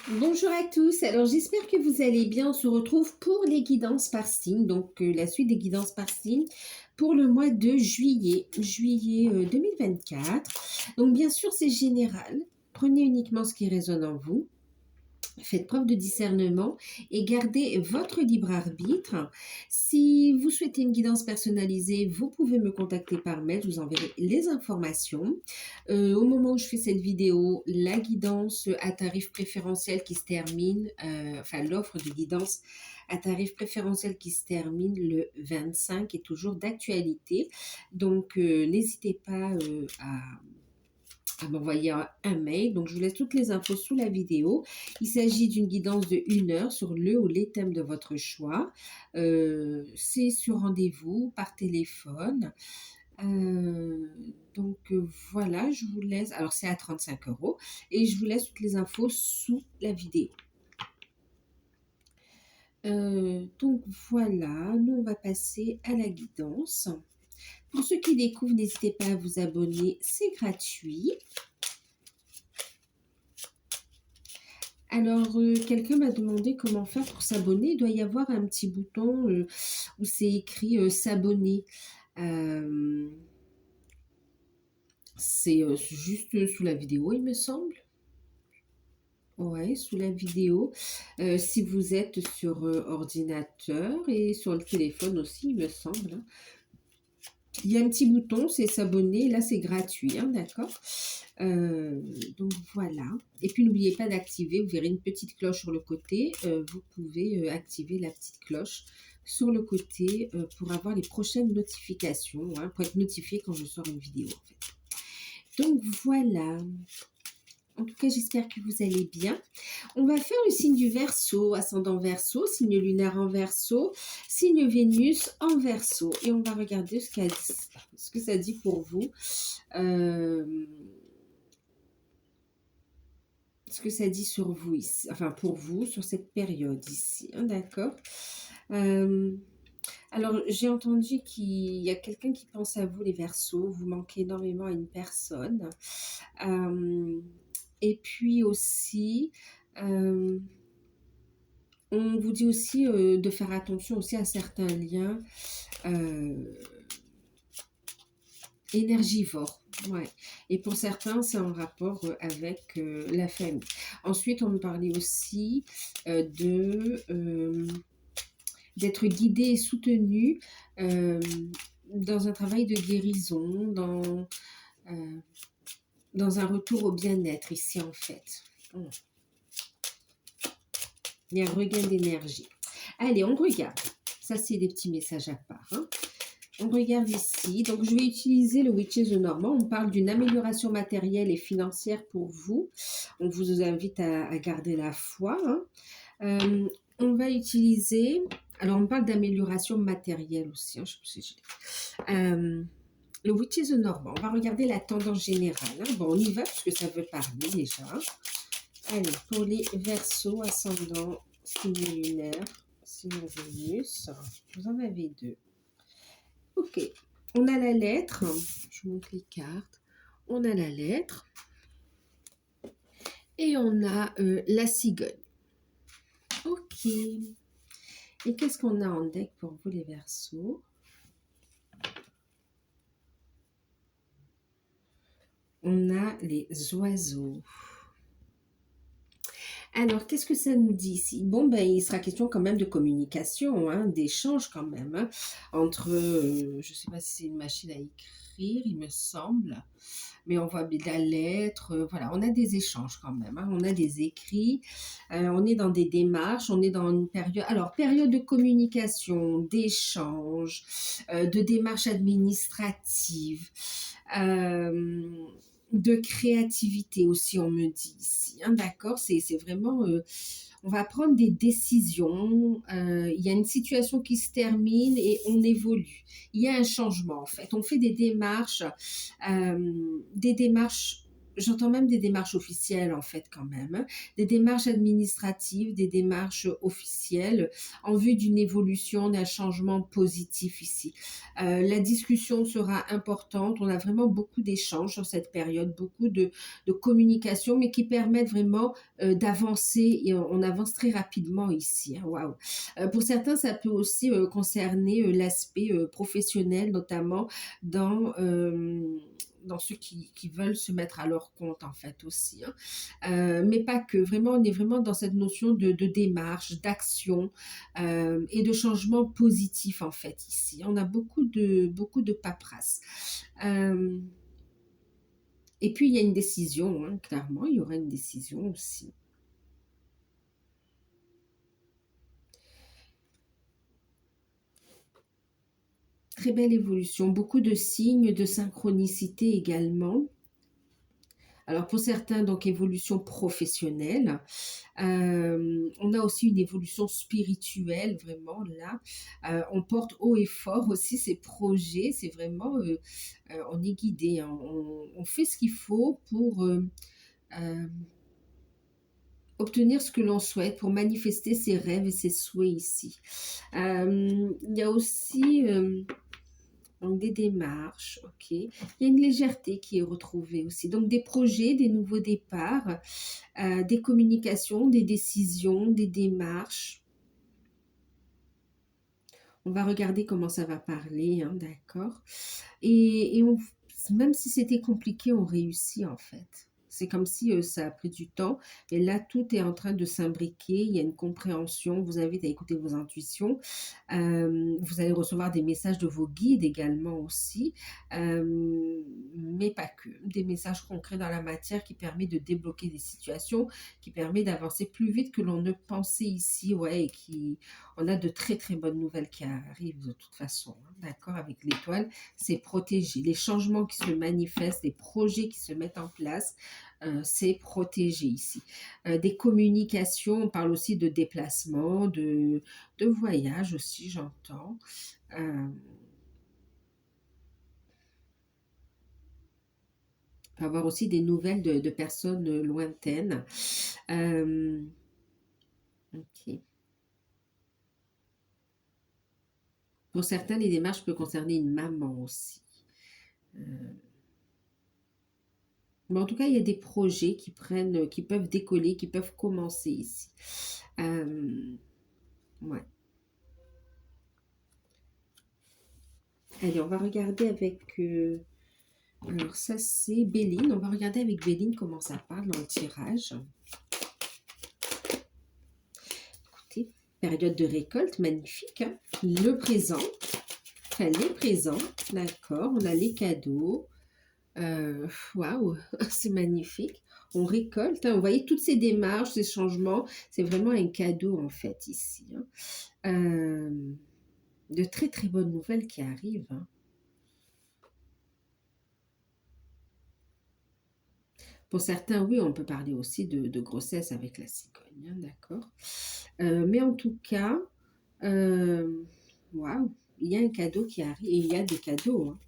Bonjour à tous, alors j'espère que vous allez bien. On se retrouve pour les guidances par signe, donc la suite des guidances par signe pour le mois de juillet 2024. Donc bien sûr c'est général, prenez uniquement ce qui résonne en vous. Faites preuve de discernement et gardez votre libre arbitre. Si vous souhaitez une guidance personnalisée, vous pouvez me contacter par mail, je vous enverrai les informations. Au moment où je fais cette vidéo, la guidance à tarif préférentiel qui se termine, enfin l'offre de guidance à tarif préférentiel qui se termine le 25 est toujours d'actualité. Donc n'hésitez pas à m'envoyer un mail. Donc, je vous laisse toutes les infos sous la vidéo. Il s'agit d'une guidance de 1 heure sur le ou les thèmes de votre choix. C'est sur rendez-vous, par téléphone. Voilà, je vous laisse. Alors, c'est à 35 euros. Et je vous laisse toutes les infos sous la vidéo. Donc voilà, nous on va passer à la guidance. Pour ceux qui découvrent, n'hésitez pas à vous abonner, c'est gratuit. Alors, quelqu'un m'a demandé comment faire pour s'abonner. Il doit y avoir un petit bouton où c'est écrit s'abonner. C'est juste sous la vidéo, il me semble. Ouais, sous la vidéo. Si vous êtes sur ordinateur et sur le téléphone aussi, il me semble, hein. Il y a un petit bouton, c'est s'abonner. Là, c'est gratuit, hein, d'accord? Donc voilà. Et puis n'oubliez pas d'activer, vous verrez une petite cloche sur le côté. Vous pouvez activer la petite cloche sur le côté pour avoir les prochaines notifications, hein, pour être notifié quand je sors une vidéo en fait. Donc voilà. En tout cas, j'espère que vous allez bien. On va faire le signe du Verseau, ascendant Verseau, signe lunaire en Verseau, signe Vénus en Verseau. Et on va regarder ce que ça dit pour vous. Ce que ça dit sur vous ici, enfin pour vous, sur cette période ici, hein, d'accord. Alors, j'ai entendu qu'il y a quelqu'un qui pense à vous, les Verseaux, vous manquez énormément à une personne. Et puis aussi, on vous dit aussi de faire attention aussi à certains liens énergivores. Ouais. Et pour certains, c'est en rapport avec la famille. Ensuite, on me parlait aussi d'être guidé et soutenu dans un travail de guérison, dans un retour au bien-être ici en fait. Il y a un regain d'énergie. Allez, on regarde. Ça, c'est des petits messages à part, hein. On regarde ici. Donc, je vais utiliser le Witches Normand. On parle d'une amélioration matérielle et financière pour vous. On vous invite à garder la foi, hein. On va utiliser... Alors, on parle d'amélioration matérielle aussi, hein. Je sais pas si le Witches Normand. On va regarder la tendance générale, hein. Bon, on y va parce que ça veut parler déjà. Allez, pour les Verseaux, ascendant, signe lunaire, signe Vénus. Vous en avez deux. Ok, on a la lettre, je vous montre les cartes, on a la lettre et on a la cigogne. Ok, et qu'est-ce qu'on a en deck pour vous les Verseaux? On a les oiseaux. Alors, qu'est-ce que ça nous dit ici? Bon, ben, il sera question quand même de communication, hein, d'échange quand même, hein, entre, je ne sais pas si c'est une machine à écrire, il me semble, mais on voit de la lettre, voilà, on a des échanges quand même, hein, on a des écrits, on est dans des démarches, on est dans une période, alors, période de communication, d'échange, de démarches administratives, de créativité aussi, on me dit ici, hein, d'accord, c'est vraiment, on va prendre des décisions, il y a une situation qui se termine et on évolue, il y a un changement en fait, on fait des démarches j'entends même des démarches officielles en fait quand même, hein. Des démarches administratives, des démarches officielles en vue d'une évolution, d'un changement positif ici. La discussion sera importante, on a vraiment beaucoup d'échanges sur cette période, beaucoup de communication, mais qui permettent vraiment d'avancer et on avance très rapidement ici, hein, waouh. Pour certains, ça peut aussi concerner l'aspect professionnel, notamment dans... dans ceux qui veulent se mettre à leur compte en fait aussi, hein. Mais pas que, vraiment on est vraiment dans cette notion de démarche, d'action et de changement positif en fait ici. On a beaucoup de paperasse. Euh, et puis il y a une décision, hein, clairement, il y aura une décision aussi. Très belle évolution, beaucoup de signes de synchronicité également. Alors pour certains, donc évolution professionnelle. On a aussi une évolution spirituelle, vraiment là. On porte haut et fort aussi ces projets. C'est vraiment, on est guidé, hein. On fait ce qu'il faut pour euh, obtenir ce que l'on souhaite, pour manifester ses rêves et ses souhaits ici. Il y a aussi donc des démarches, ok. Il y a une légèreté qui est retrouvée aussi. Donc des projets, des nouveaux départs, des communications, des décisions, des démarches. On va regarder comment ça va parler, hein, d'accord. Même si c'était compliqué, on réussit en fait. C'est comme si ça a pris du temps. Et là, tout est en train de s'imbriquer. Il y a une compréhension. Je vous invite à écouter vos intuitions. Vous allez recevoir des messages de vos guides également aussi. Mais pas que. Des messages concrets dans la matière qui permettent de débloquer des situations, qui permettent d'avancer plus vite que l'on ne pensait ici. Ouais, et on a de très très bonnes nouvelles qui arrivent de toute façon, hein, d'accord, avec l'étoile, c'est protégé. Les changements qui se manifestent, les projets qui se mettent en place, c'est protégé ici. Des communications, on parle aussi de déplacement, de voyage aussi, j'entends. Euh, on peut avoir aussi des nouvelles de personnes lointaines. Ok. Pour certains, les démarches peuvent concerner une maman aussi. Euh, Mais en tout cas, il y a des projets qui prennent, qui peuvent décoller, qui peuvent commencer ici. Euh, ouais. Allez, on va regarder avec... alors ça, c'est Béline. On va regarder avec Béline comment ça parle dans le tirage. Écoutez, période de récolte, magnifique, hein. Le présent. Enfin, les présents, d'accord. On a les cadeaux. Waouh, c'est magnifique. On récolte, hein. Vous voyez toutes ces démarches, ces changements, c'est vraiment un cadeau en fait ici, hein. Euh, de très très bonnes nouvelles qui arrivent, hein. Pour certains, oui, on peut parler aussi de grossesse avec la cigogne, hein, d'accord. Mais en tout cas, euh, waouh, il y a un cadeau qui arrive, et il y a des cadeaux, hein.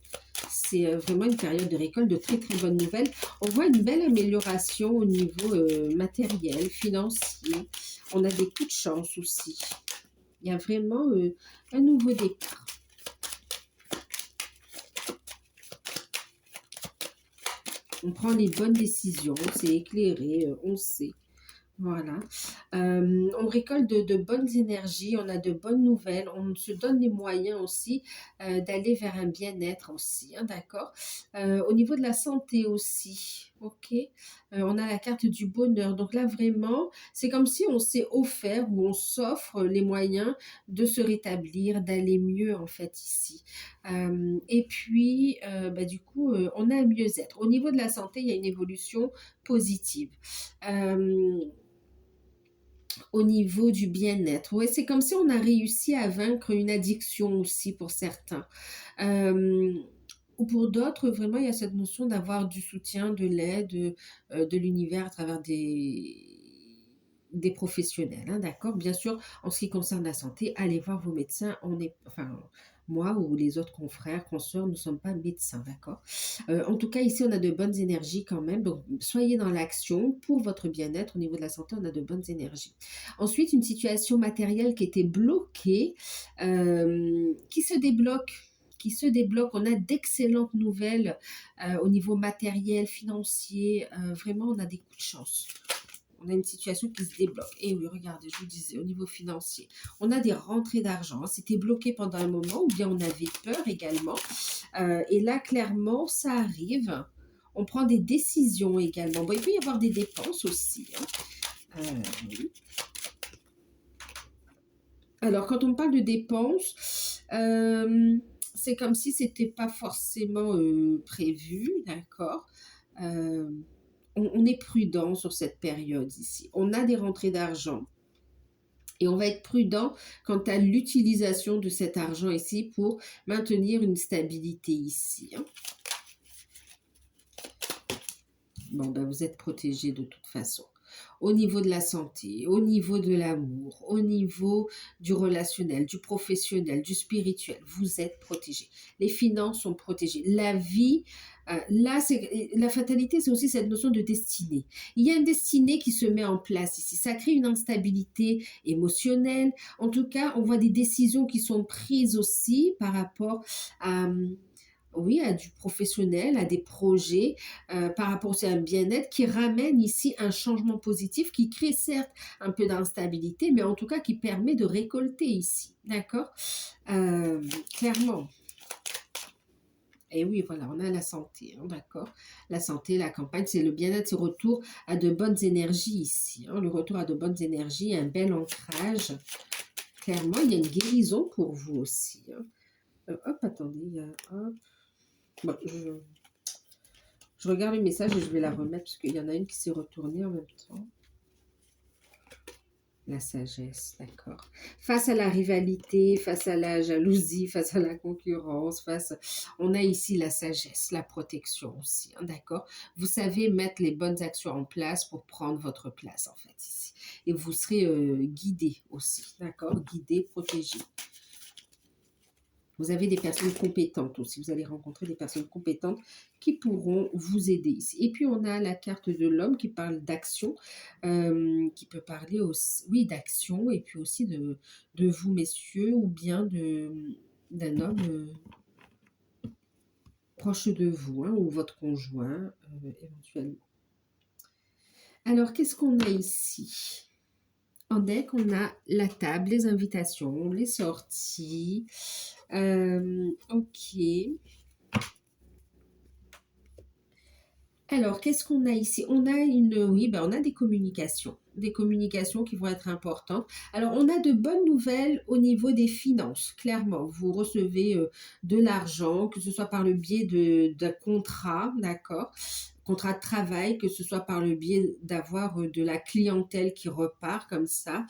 C'est vraiment une période de récolte de très très bonnes nouvelles. On voit une belle amélioration au niveau matériel, financier. On a des coups de chance aussi. Il y a vraiment un nouveau départ. On prend les bonnes décisions, c'est éclairé, on sait. Voilà. On récolte de bonnes énergies, on a de bonnes nouvelles, on se donne les moyens aussi d'aller vers un bien-être aussi, hein, d'accord. Au niveau de la santé aussi, ok. On a la carte du bonheur. Donc là, vraiment, c'est comme si on s'est offert ou on s'offre les moyens de se rétablir, d'aller mieux en fait ici. Et puis, bah, du coup, on a un mieux-être. Au niveau de la santé, il y a une évolution positive. Euh, Au niveau du bien-être. Ouais, c'est comme si on a réussi à vaincre une addiction aussi pour certains. Euh, ou pour d'autres, vraiment, il y a cette notion d'avoir du soutien, de l'aide de l'univers à travers des professionnels, hein, d'accord? Bien sûr, en ce qui concerne la santé, allez voir vos médecins. Enfin, moi ou les autres confrères, consoeurs, nous ne sommes pas médecins, d'accord? En tout cas, ici, on a de bonnes énergies quand même. Donc, soyez dans l'action pour votre bien-être. Au niveau de la santé, on a de bonnes énergies. Ensuite, une situation matérielle qui était bloquée, qui se débloque. On a d'excellentes nouvelles au niveau matériel, financier. Vraiment, on a des coups de chance. On a une situation qui se débloque. Et oui, regardez, je vous disais, au niveau financier, on a des rentrées d'argent. C'était bloqué pendant un moment, ou bien on avait peur également. Et là, clairement, ça arrive. On prend des décisions également. Bon, il peut y avoir des dépenses aussi, hein. Oui. Alors, quand on parle de dépenses, c'est comme si c'était pas forcément prévu, d'accord? Euh, on est prudent sur cette période ici. On a des rentrées d'argent et on va être prudent quant à l'utilisation de cet argent ici pour maintenir une stabilité ici, hein. Bon, ben vous êtes protégé de toute façon. Au niveau de la santé, au niveau de l'amour, au niveau du relationnel, du professionnel, du spirituel, vous êtes protégé. Les finances sont protégées. La vie, là, la fatalité, c'est aussi cette notion de destinée. Il y a une destinée qui se met en place ici. Ça crée une instabilité émotionnelle. En tout cas, on voit des décisions qui sont prises aussi par rapport à oui, à du professionnel, à des projets, par rapport aussi à un bien-être qui ramène ici un changement positif qui crée certes un peu d'instabilité, mais en tout cas qui permet de récolter ici. D'accord? Clairement. Et oui, voilà, on a la santé, hein, d'accord? La santé, la campagne, c'est le bien-être, c'est le retour à de bonnes énergies ici, hein, le retour à de bonnes énergies, un bel ancrage. Clairement, il y a une guérison pour vous aussi, hein. Hop, attendez, hop. Bon, je regarde le message et je vais la remettre parce qu'il y en a une qui s'est retournée en même temps. La sagesse, d'accord. Face à la rivalité, face à la jalousie, face à la concurrence, on a ici la sagesse, la protection aussi, hein, d'accord. Vous savez mettre les bonnes actions en place pour prendre votre place, en fait, ici. Et vous serez guidé aussi, d'accord. Guidé, protégé. Vous avez des personnes compétentes aussi. Vous allez rencontrer des personnes compétentes qui pourront vous aider ici. Et puis, on a la carte de l'homme qui parle d'action, qui peut parler aussi, oui, d'action, et puis aussi de vous, messieurs, ou bien d'un homme proche de vous, hein, ou votre conjoint, éventuellement. Alors, qu'est-ce qu'on a ici? En deck, on a la table, les invitations, les sorties. Ok. Alors, qu'est-ce qu'on a ici? On a oui, ben on a des communications qui vont être importantes. Alors, on a de bonnes nouvelles au niveau des finances, clairement. Vous recevez de l'argent, que ce soit par le biais d'un contrat, d'accord? Contrat de travail, que ce soit par le biais d'avoir de la clientèle qui repart comme ça,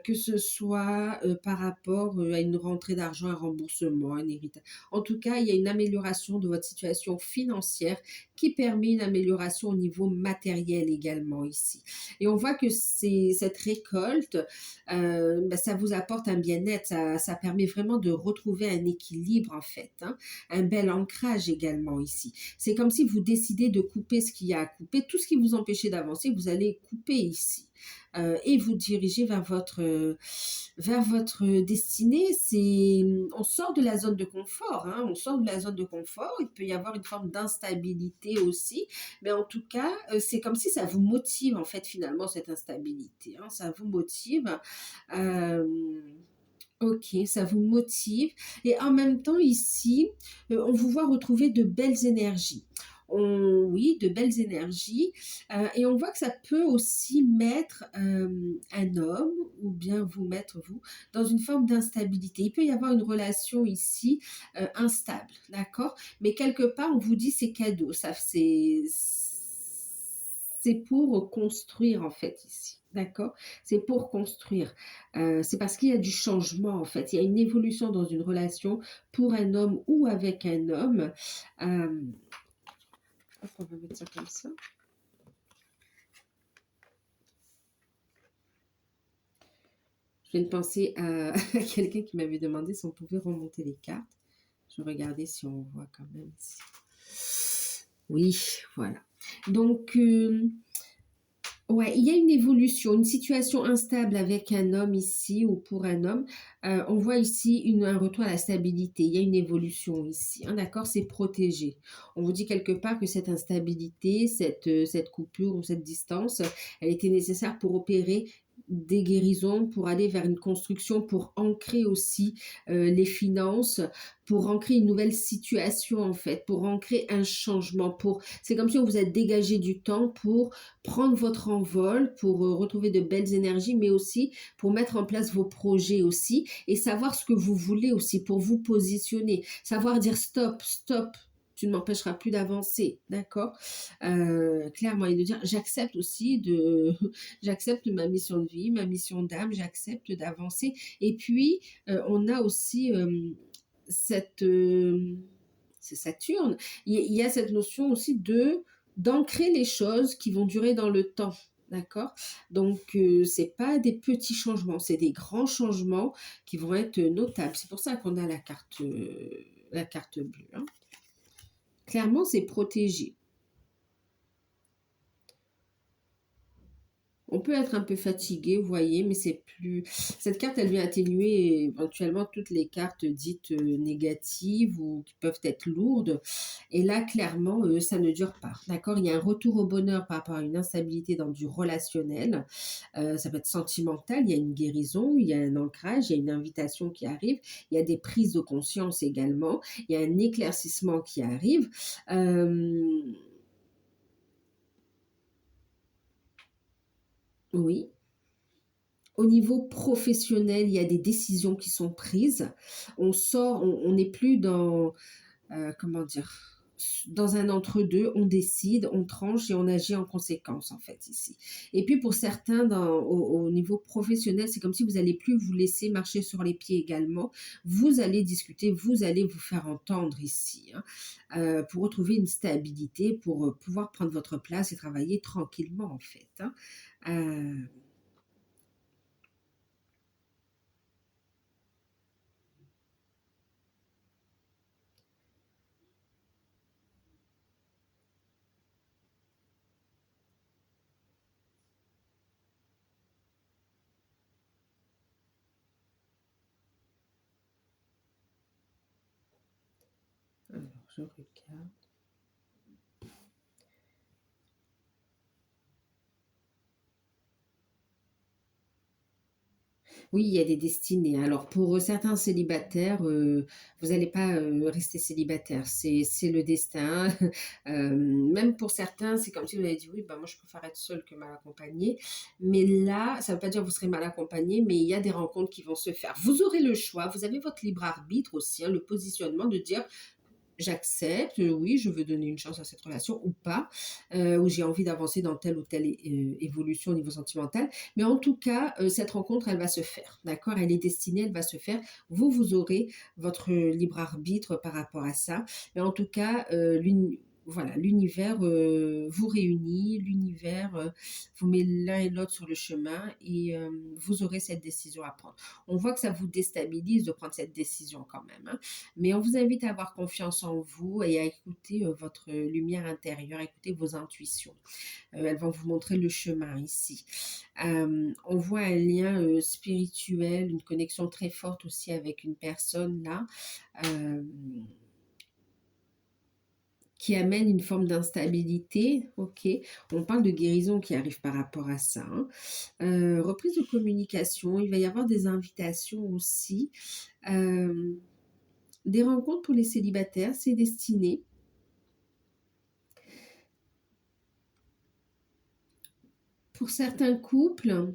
que ce soit par rapport à une rentrée d'argent, un remboursement, un héritage. En tout cas, il y a une amélioration de votre situation financière qui permet une amélioration au niveau matériel également ici. Et on voit que cette récolte, ben, ça vous apporte un bien-être, ça permet vraiment de retrouver un équilibre en fait, hein, un bel ancrage également ici. C'est comme si vous décidez de couper ce qu'il y a à couper, tout ce qui vous empêchait d'avancer, vous allez couper ici. Et vous diriger vers votre destinée. On sort de la zone de confort, hein, on sort de la zone de confort. Il peut y avoir une forme d'instabilité aussi, mais en tout cas, c'est comme si ça vous motive en fait finalement cette instabilité, hein, ça vous motive. Euh, Ok, ça vous motive. Et en même temps, ici, on vous voit retrouver de belles énergies. Oui, de belles énergies. Et on voit que ça peut aussi mettre un homme, ou bien vous mettre, vous, dans une forme d'instabilité. Il peut y avoir une relation ici instable, d'accord? Mais quelque part, on vous dit c'est cadeau. C'est pour construire, en fait, ici. D'accord? C'est pour construire. C'est parce qu'il y a du changement, en fait. Il y a une évolution dans une relation pour un homme ou avec un homme. Hop, on va mettre ça comme ça. Je viens de penser à, à quelqu'un qui m'avait demandé si on pouvait remonter les cartes. Je vais regarder si on voit quand même ici. Oui, voilà. Donc, ouais, il y a une évolution, une situation instable avec un homme ici ou pour un homme. On voit ici un retour à la stabilité. Il y a une évolution ici, hein, d'accord? C'est protégé. On vous dit quelque part que cette instabilité, cette coupure ou cette distance, elle était nécessaire pour opérer des guérisons, pour aller vers une construction, pour ancrer aussi les finances, pour ancrer une nouvelle situation en fait, pour ancrer un changement. C'est comme si on vous a dégagé du temps pour prendre votre envol, pour retrouver de belles énergies, mais aussi pour mettre en place vos projets aussi et savoir ce que vous voulez aussi, pour vous positionner, savoir dire stop, stop. Tu ne m'empêcheras plus d'avancer, d'accord? Clairement, et de dire, j'accepte aussi j'accepte ma mission de vie, ma mission d'âme, j'accepte d'avancer. Et puis, on a aussi c'est Saturne, il y a cette notion aussi d'ancrer les choses qui vont durer dans le temps. D'accord? Donc, c'est pas des petits changements, c'est des grands changements qui vont être notables. C'est pour ça qu'on a la carte bleue, hein. Clairement, c'est protégé. On peut être un peu fatigué, vous voyez, mais c'est plus... Cette carte, elle vient atténuer éventuellement toutes les cartes dites négatives ou qui peuvent être lourdes. Et là, clairement, ça ne dure pas. D'accord? Il y a un retour au bonheur par rapport à une instabilité dans du relationnel. Ça peut être sentimental, il y a une guérison, il y a un ancrage, il y a une invitation qui arrive, il y a des prises de conscience également, il y a un éclaircissement qui arrive. Oui. Au niveau professionnel, il y a des décisions qui sont prises. On sort, on n'est plus dans, comment dire, dans un entre-deux, on décide, on tranche et on agit en conséquence, en fait, ici. Et puis, pour certains, au niveau professionnel, c'est comme si vous n'allez plus vous laisser marcher sur les pieds également. Vous allez discuter, vous allez vous faire entendre ici, hein, pour retrouver une stabilité, pour pouvoir prendre votre place et travailler tranquillement, en fait, hein. Euh, alors, je regarde. Oui, il y a des destinées. Alors, pour certains célibataires, vous n'allez pas rester célibataire. C'est le destin. Même pour certains, c'est comme si vous avez dit, oui, bah, moi, je préfère être seule que mal accompagnée. Mais là, ça ne veut pas dire que vous serez mal accompagné, mais il y a des rencontres qui vont se faire. Vous aurez le choix. Vous avez votre libre arbitre aussi, hein, le positionnement de dire, j'accepte, oui, je veux donner une chance à cette relation ou pas, ou j'ai envie d'avancer dans telle ou telle évolution au niveau sentimental. Mais en tout cas, cette rencontre, elle va se faire, d'accord? Elle est destinée, elle va se faire. Vous aurez votre libre arbitre par rapport à ça. Mais en tout cas, voilà, l'univers vous réunit, l'univers vous met l'un et l'autre sur le chemin et vous aurez cette décision à prendre. On voit que ça vous déstabilise de prendre cette décision quand même, hein. Mais on vous invite à avoir confiance en vous et à écouter votre lumière intérieure, écouter vos intuitions. Elles vont vous montrer le chemin ici. On voit un lien spirituel, une connexion très forte aussi avec une personne là. euh, qui amène une forme d'instabilité, ok. On parle de guérison qui arrive par rapport à ça, hein. Reprise de communication, il va y avoir des invitations aussi. Euh, des rencontres pour les célibataires, c'est destiné. Pour certains couples,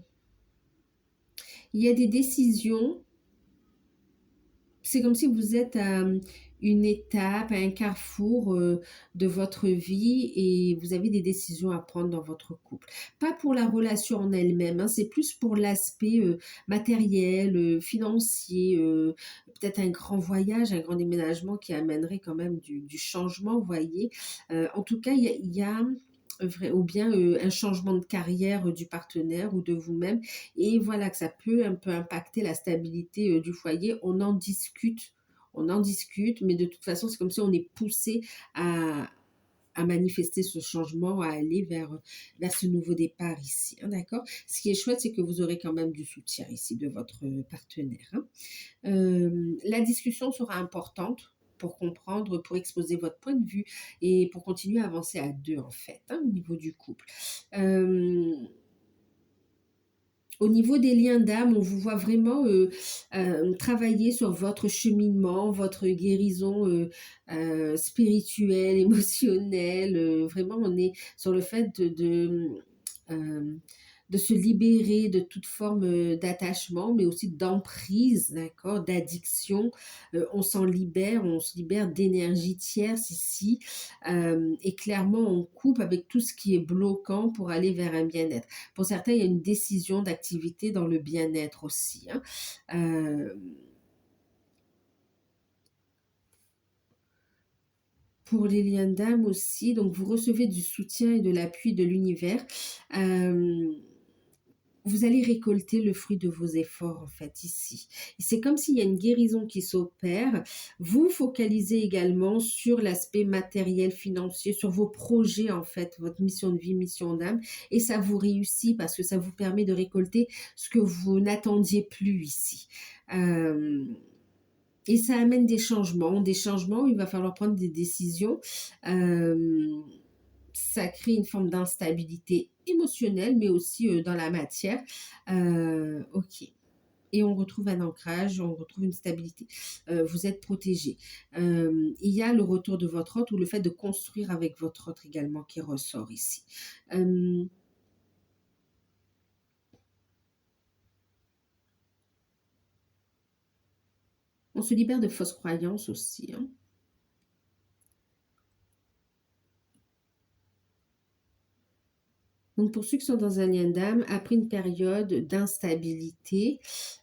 il y a des décisions. C'est comme si vous êtes à une étape, à un carrefour de votre vie et vous avez des décisions à prendre dans votre couple. Pas pour la relation en elle-même, hein, c'est plus pour l'aspect matériel, financier, peut-être un grand voyage, un grand déménagement qui amènerait quand même du changement, vous voyez. En tout cas, il y a ou bien un changement de carrière du partenaire ou de vous-même. Et voilà que ça peut un peu impacter la stabilité du foyer. On en discute, mais de toute façon, c'est comme si on est poussé à, à manifester ce changement, à aller vers ce nouveau départ ici, hein, d'accord? Ce qui est chouette, c'est que vous aurez quand même du soutien ici de votre partenaire, hein. La discussion sera importante pour comprendre, pour exposer votre point de vue et pour continuer à avancer à 2 en fait, hein, au niveau du couple. Hem, Au niveau des liens d'âme, on vous voit vraiment, travailler sur votre cheminement, votre guérison, spirituelle, émotionnelle, vraiment on est sur le fait de se libérer de toute forme, d'attachement, mais aussi d'emprise, d'accord? D'addiction. On se libère d'énergie tierce ici, et clairement on coupe avec tout ce qui est bloquant pour aller vers un bien-être. Pour certains, il y a une décision d'activité dans le bien-être aussi, hein. Pour les liens d'âme aussi, donc vous recevez du soutien et de l'appui de l'univers. Hem, Vous allez récolter le fruit de vos efforts en fait ici. Et c'est comme s'il y a une guérison qui s'opère. Vous focalisez également sur l'aspect matériel, financier, sur vos projets en fait, votre mission de vie, mission d'âme. Et ça vous réussit parce que ça vous permet de récolter ce que vous n'attendiez plus ici. Euh, et ça amène des changements où il va falloir prendre des décisions. Euh, Ça crée une forme d'instabilité émotionnelle, mais aussi dans la matière. Ok. Et on retrouve un ancrage, on retrouve une stabilité. Vous êtes protégé. Il y a le retour de votre hôte ou le fait de construire avec votre hôte également qui ressort ici. Euh, on se libère de fausses croyances aussi, hein. Donc pour ceux qui sont dans un lien d'âme, après une période d'instabilité,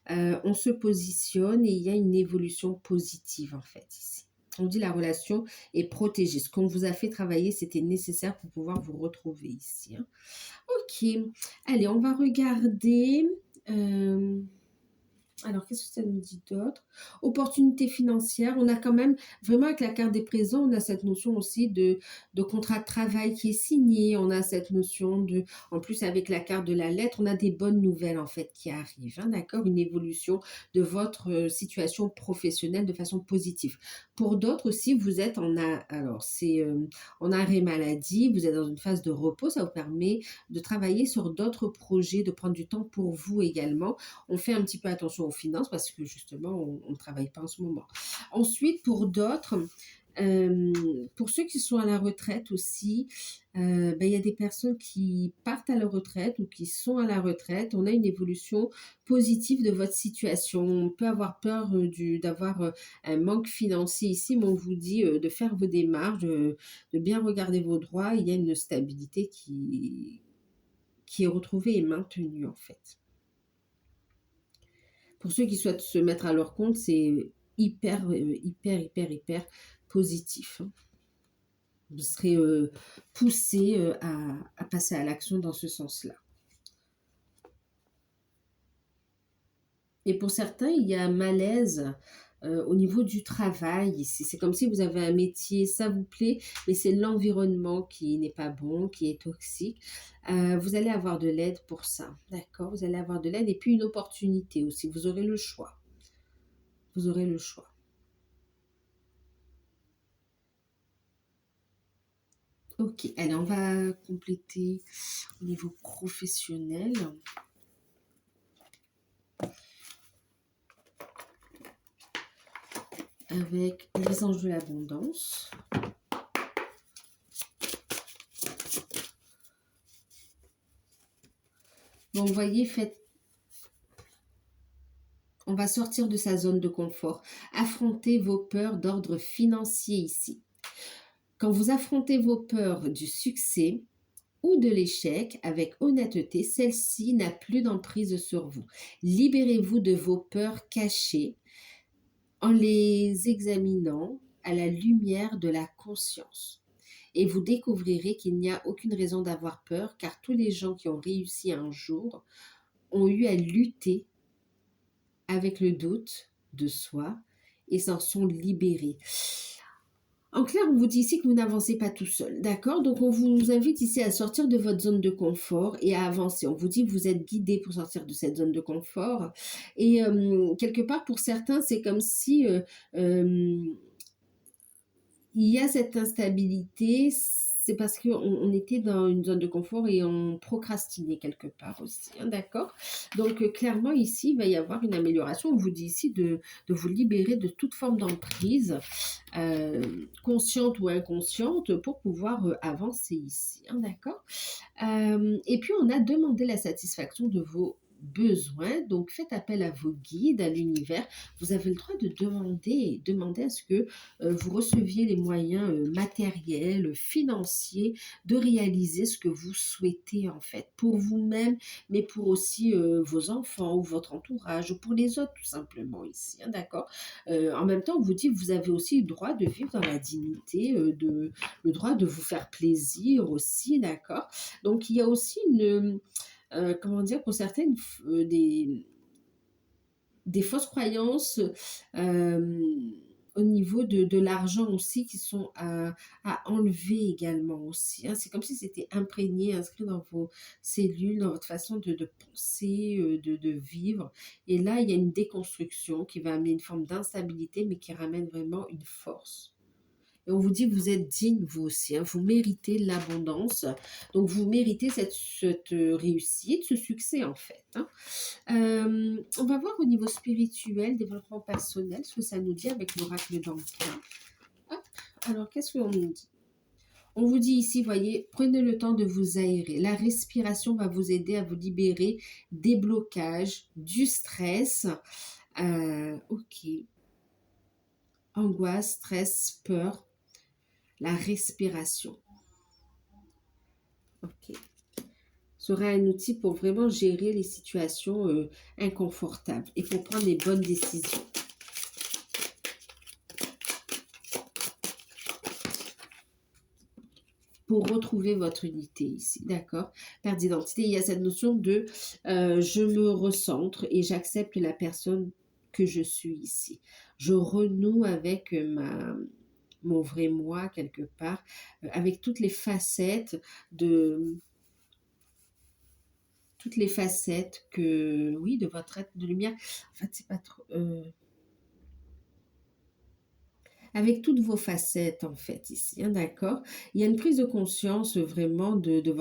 on se positionne et il y a une évolution positive en fait ici. On dit la relation est protégée. Ce qu'on vous a fait travailler, c'était nécessaire pour pouvoir vous retrouver ici, hein. Ok, allez, on va regarder. euh, alors, qu'est-ce que ça nous dit d'autre? Opportunité financière. On a quand même, vraiment avec la carte des présents, on a cette notion aussi de contrat de travail qui est signé. On a cette notion de, en plus avec la carte de la lettre, on a des bonnes nouvelles en fait qui arrivent, hein, d'accord? Une évolution de votre situation professionnelle de façon positive. Pour d'autres aussi, vous êtes alors c'est en arrêt maladie, vous êtes dans une phase de repos, ça vous permet de travailler sur d'autres projets, de prendre du temps pour vous également. On fait un petit peu attention aux finances parce que justement, on ne travaille pas en ce moment. Ensuite, pour d'autres, pour ceux qui sont à la retraite aussi, ben, il y a des personnes qui partent à la retraite ou qui sont à la retraite. On a une évolution positive de votre situation. On peut avoir peur d'avoir un manque financier ici, mais on vous dit de faire vos démarches, de bien regarder vos droits. Il y a une stabilité qui est retrouvée et maintenue en fait. Pour ceux qui souhaitent se mettre à leur compte, c'est hyper positif, hein. Vous serez poussé à passer à l'action dans ce sens-là. Et pour certains, il y a un malaise au niveau du travail ici. C'est comme si vous avez un métier, ça vous plaît, mais c'est l'environnement qui n'est pas bon, qui est toxique. Vous allez avoir de l'aide pour ça, d'accord? Vous allez avoir de l'aide et puis une opportunité aussi. Vous aurez le choix. Vous aurez le choix. Ok, allez, on va compléter au niveau professionnel avec les anges de l'abondance. Donc, vous voyez, on va sortir de sa zone de confort. Affrontez vos peurs d'ordre financier ici. Quand vous affrontez vos peurs du succès ou de l'échec avec honnêteté, celle-ci n'a plus d'emprise sur vous. Libérez-vous de vos peurs cachées en les examinant à la lumière de la conscience. et vous découvrirez qu'il n'y a aucune raison d'avoir peur, car tous les gens qui ont réussi un jour ont eu à lutter avec le doute de soi et s'en sont libérés. En clair, on vous dit ici que vous n'avancez pas tout seul, d'accord? Donc, on vous invite ici à sortir de votre zone de confort et à avancer. On vous dit que vous êtes guidé pour sortir de cette zone de confort. Et quelque part, pour certains, c'est comme si il y a cette instabilité, c'est parce qu'on était dans une zone de confort et on procrastinait quelque part aussi, hein, d'accord? Donc, clairement, ici, il va y avoir une amélioration. On vous dit ici de vous libérer de toute forme d'emprise, consciente ou inconsciente, pour pouvoir avancer ici, hein, d'accord? Et puis, on a demandé la satisfaction de vos besoins. Donc, faites appel à vos guides, à l'univers. Vous avez le droit de demander à ce que vous receviez les moyens matériels, financiers, de réaliser ce que vous souhaitez en fait, pour vous-même, mais pour aussi vos enfants ou votre entourage, ou pour les autres tout simplement ici, hein, d'accord? En même temps, on vous dit que vous avez aussi le droit de vivre dans la dignité, le droit de vous faire plaisir aussi, d'accord? Donc, il y a aussi une, comment dire, pour certaines, des fausses croyances au niveau de l'argent aussi qui sont à enlever également aussi, hein. C'est comme si c'était imprégné, inscrit dans vos cellules, dans votre façon de penser, de vivre. Et là, il y a une déconstruction qui va amener une forme d'instabilité, mais qui ramène vraiment une force. Et on vous dit que vous êtes digne, vous aussi, hein, vous méritez l'abondance. Donc, vous méritez cette réussite, ce succès, en fait, hein. On va voir au niveau spirituel, développement personnel, ce que ça nous dit avec l'oracle d'Anka. Hop, alors, qu'est-ce qu'on nous dit? On vous dit ici, voyez, prenez le temps de vous aérer. La respiration va vous aider à vous libérer des blocages, du stress. Ok. Angoisse, stress, peur. La respiration. Ok. Sera un outil pour vraiment gérer les situations inconfortables et pour prendre les bonnes décisions. Pour retrouver votre unité ici, d'accord? Perte d'identité, il y a cette notion de je me recentre et j'accepte la personne que je suis ici. Je renoue avec mon vrai moi quelque part, avec toutes les facettes que, oui, de votre être de lumière. En fait, c'est pas trop... avec toutes vos facettes, en fait, ici, hein, d'accord? Il y a une prise de conscience vraiment de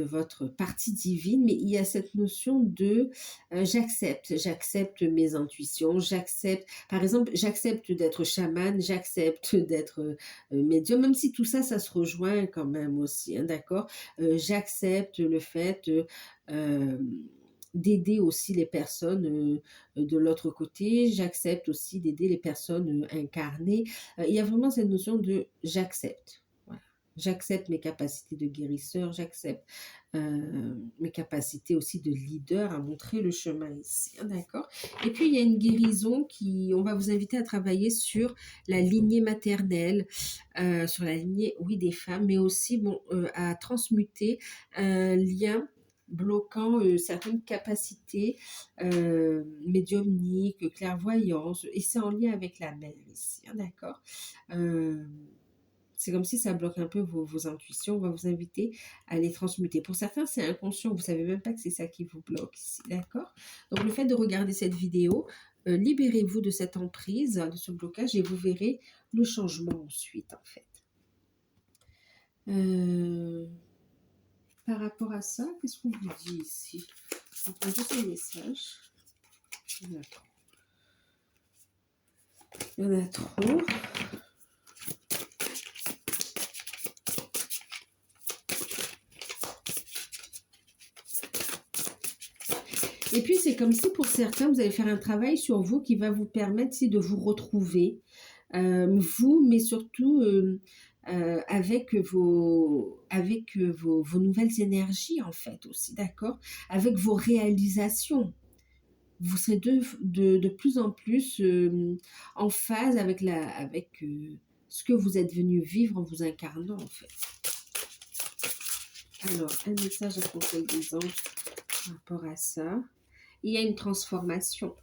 votre partie divine, mais il y a cette notion de j'accepte mes intuitions, j'accepte, par exemple, j'accepte d'être chamane, j'accepte d'être médium, même si tout ça, ça se rejoint quand même aussi, hein, d'accord? J'accepte le fait euh, d'aider aussi les personnes de l'autre côté. J'accepte aussi d'aider les personnes incarnées. Il y a vraiment cette notion de j'accepte. Voilà. J'accepte mes capacités de guérisseur, j'accepte mes capacités aussi de leader à montrer le chemin ici. D'accord? Et puis, il y a une guérison on va vous inviter à travailler sur la lignée maternelle, sur la lignée, oui, des femmes, mais aussi, bon, à transmuter un lien bloquant certaines capacités médiumniques, clairvoyance, et c'est en lien avec la mère ici, hein, d'accord? C'est comme si ça bloque un peu vos intuitions. On va vous inviter à les transmuter. Pour certains, c'est inconscient. Vous ne savez même pas que c'est ça qui vous bloque ici, d'accord? Donc, le fait de regarder cette vidéo, libérez-vous de cette emprise, de ce blocage, et vous verrez le changement ensuite, en fait. Par rapport à ça, qu'est-ce qu'on vous dit ici? On prend juste un message. Il y en a trop. Il y en a trop. Et puis, c'est comme si pour certains, vous allez faire un travail sur vous qui va vous permettre de vous retrouver, vous, mais surtout avec vos nouvelles énergies, en fait, aussi, d'accord? Avec vos réalisations. Vous serez de plus en plus en phase avec ce que vous êtes venu vivre en vous incarnant en fait. Alors, un message à conseil des anges par rapport à ça. Il y a une transformation.